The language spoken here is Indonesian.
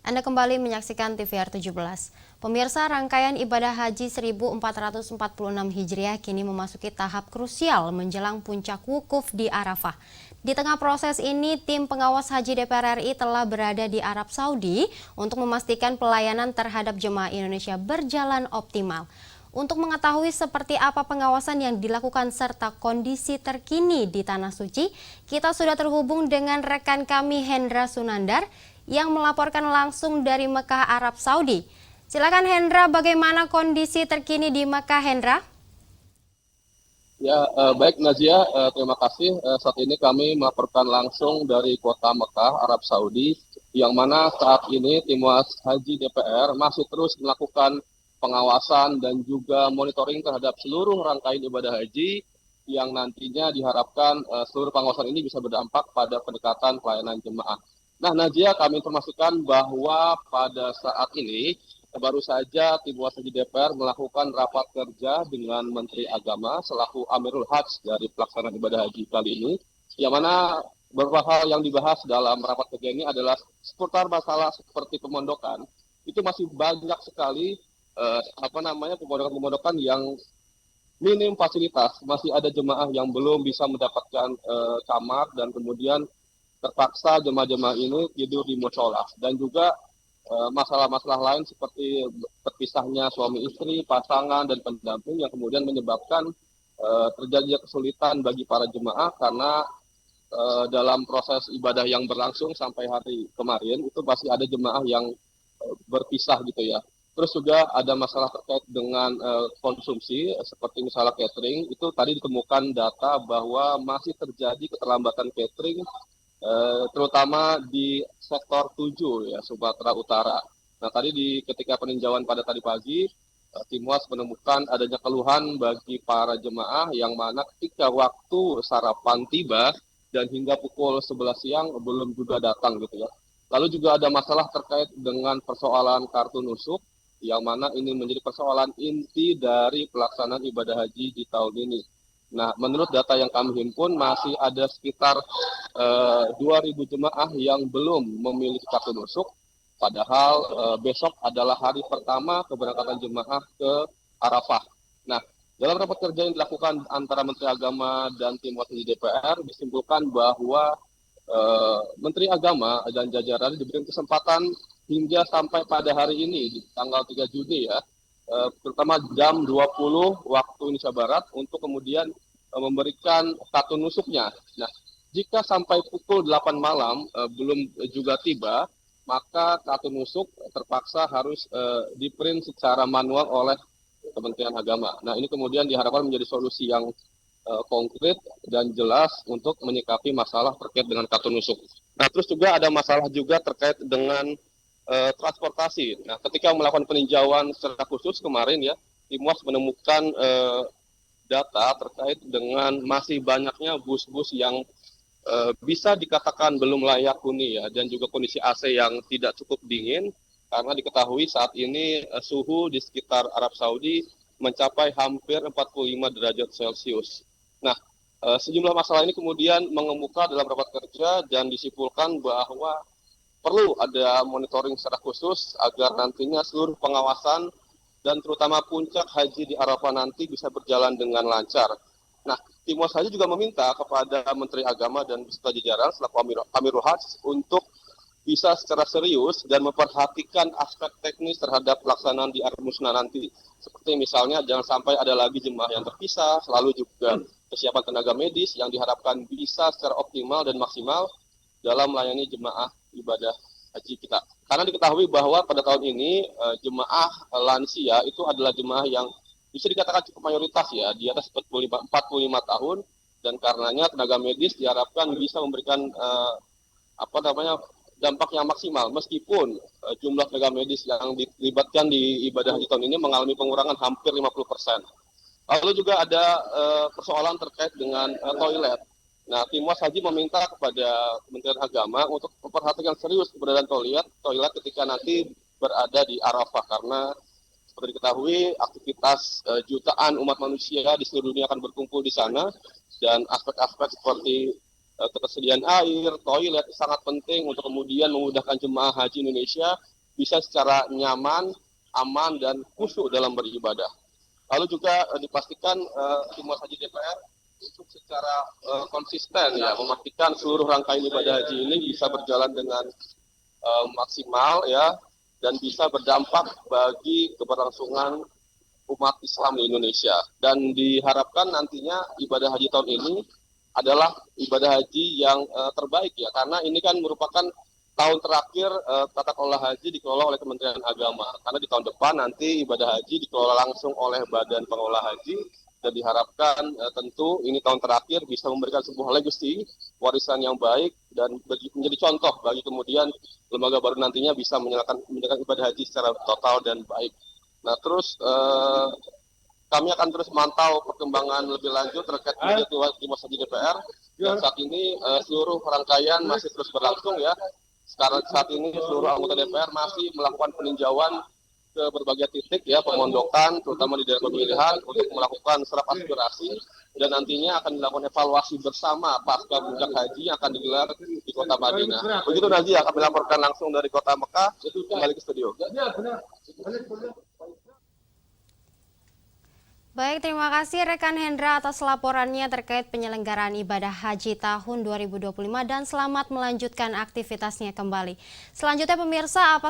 Anda kembali menyaksikan TVR 17. Pemirsa, rangkaian ibadah haji 1446 Hijriah kini memasuki tahap krusial menjelang puncak wukuf di Arafah. Di tengah proses ini, tim pengawas haji DPR RI telah berada di Arab Saudi untuk memastikan pelayanan terhadap jemaah Indonesia berjalan optimal. Untuk mengetahui seperti apa pengawasan yang dilakukan serta kondisi terkini di Tanah Suci, kita sudah terhubung dengan rekan kami Hendra Sunandar yang melaporkan langsung dari Mekah, Arab Saudi. Silakan Hendra, bagaimana kondisi terkini di Mekah, Hendra? Ya, baik Nazia, terima kasih. Saat ini kami melaporkan langsung dari kota Mekah, Arab Saudi, yang mana saat ini tim haji DPR masih terus melakukan pengawasan dan juga monitoring terhadap seluruh rangkaian ibadah haji yang nantinya diharapkan seluruh pengawasan ini bisa berdampak pada pendekatan pelayanan jemaah. Nah, Nazia, kami informasikan bahwa pada saat ini baru saja tim haji DPR melakukan rapat kerja dengan Menteri Agama selaku Amirul Hajj dari pelaksanaan ibadah haji kali ini, yang mana beberapa hal yang dibahas dalam rapat kerja ini adalah seputar masalah seperti pemondokan. Itu masih banyak sekali pemondokan yang minim fasilitas, masih ada jemaah yang belum bisa mendapatkan kamar dan kemudian terpaksa jemaah-jemaah ini tidur di musola, dan juga masalah-masalah lain seperti terpisahnya suami istri, pasangan, dan pendamping yang kemudian menyebabkan terjadinya kesulitan bagi para jemaah karena dalam proses ibadah yang berlangsung sampai hari kemarin itu masih ada jemaah yang berpisah gitu ya. Terus juga ada masalah terkait dengan konsumsi seperti misalnya catering, itu tadi ditemukan data bahwa masih terjadi keterlambatan catering terutama di sektor 7 ya, Sumatera Utara. Nah, tadi ketika peninjauan pada tadi pagi, tim WAS menemukan adanya keluhan bagi para jemaah yang mana ketika waktu sarapan tiba dan hingga pukul 11 siang belum juga datang gitu ya. Lalu juga ada masalah terkait dengan persoalan kartu nusuk, yang mana ini menjadi persoalan inti dari pelaksanaan ibadah haji di tahun ini. Nah, menurut data yang kami himpun, masih ada sekitar 2.000 jemaah yang belum memiliki kartu nusuk, padahal besok adalah hari pertama keberangkatan jemaah ke Arafah. Nah, dalam rapat kerja yang dilakukan antara Menteri Agama dan tim wakil DPR, disimpulkan bahwa Menteri Agama dan jajaran diberi kesempatan hingga sampai pada hari ini, di tanggal 3 Juni ya, terutama jam 20 waktu Indonesia Barat, untuk kemudian memberikan kartu nusuknya. Nah, jika sampai pukul 8 malam belum juga tiba, maka kartu nusuk terpaksa harus di-print secara manual oleh Kementerian Agama. Nah, ini kemudian diharapkan menjadi solusi yang konkret dan jelas untuk menyikapi masalah terkait dengan kartu nusuk. Nah, terus juga ada masalah juga terkait dengan transportasi. Nah, ketika melakukan peninjauan secara khusus kemarin ya, tim WAS menemukan data terkait dengan masih banyaknya bus-bus yang bisa dikatakan belum layak huni ya, dan juga kondisi AC yang tidak cukup dingin, karena diketahui saat ini suhu di sekitar Arab Saudi mencapai hampir 45 derajat Celcius. Nah, sejumlah masalah ini kemudian mengemuka dalam rapat kerja dan disimpulkan bahwa perlu ada monitoring secara khusus agar nantinya seluruh pengawasan dan terutama puncak haji di Arafah nanti bisa berjalan dengan lancar. Nah, tim haji juga meminta kepada Menteri Agama dan beserta jajaran selaku Amirul Hajj untuk bisa secara serius dan memperhatikan aspek teknis terhadap pelaksanaan di Arab Musna nanti. Seperti misalnya jangan sampai ada lagi jemaah yang terpisah, selalu juga kesiapan tenaga medis yang diharapkan bisa secara optimal dan maksimal dalam melayani jemaah ibadah haji kita. Karena diketahui bahwa pada tahun ini jemaah lansia itu adalah jemaah yang bisa dikatakan cukup mayoritas ya, di atas 45 tahun, dan karenanya tenaga medis diharapkan bisa memberikan dampak yang maksimal, meskipun jumlah tenaga medis yang dilibatkan di ibadah haji tahun ini mengalami pengurangan hampir 50%. Lalu juga ada persoalan terkait dengan toilet. Nah, tim haji meminta kepada Kementerian Agama untuk memperhatikan serius keberadaan toilet ketika nanti berada di Arafah, karena seperti diketahui aktivitas jutaan umat manusia di seluruh dunia akan berkumpul di sana, dan aspek-aspek seperti ketersediaan air, toilet sangat penting untuk kemudian memudahkan jemaah haji Indonesia bisa secara nyaman, aman, dan khusyuk dalam beribadah. Lalu juga dipastikan Humas Haji DPR untuk secara konsisten ya memastikan seluruh rangkaian ibadah haji ini bisa berjalan dengan maksimal ya dan bisa berdampak bagi keberlangsungan umat Islam di Indonesia. Dan diharapkan nantinya ibadah haji tahun ini adalah ibadah haji yang terbaik ya, karena ini kan merupakan tahun terakhir tata kelola haji dikelola oleh Kementerian Agama. Karena di tahun depan nanti ibadah haji dikelola langsung oleh Badan Pengelola Haji, dan diharapkan tentu ini tahun terakhir bisa memberikan sebuah legacy, warisan yang baik, dan menjadi contoh bagi kemudian lembaga baru nantinya bisa menjalankan ibadah haji secara total dan baik. Nah, terus kami akan terus memantau perkembangan lebih lanjut terkait di Humas Haji DPR. Dan saat ini seluruh rangkaian masih terus berlangsung ya. Sekarang saat ini seluruh anggota DPR masih melakukan peninjauan ke berbagai titik ya, pemondokan terutama di daerah pemilihan untuk melakukan serap aspirasi, dan nantinya akan dilakukan evaluasi bersama pasca puncak haji yang akan digelar di Kota Madinah. Begitu Nazia, kami laporkan langsung dari Kota Mekah, kembali ke studio. Baik, terima kasih rekan Hendra atas laporannya terkait penyelenggaraan ibadah haji tahun 2025 dan selamat melanjutkan aktivitasnya kembali. Selanjutnya pemirsa, apa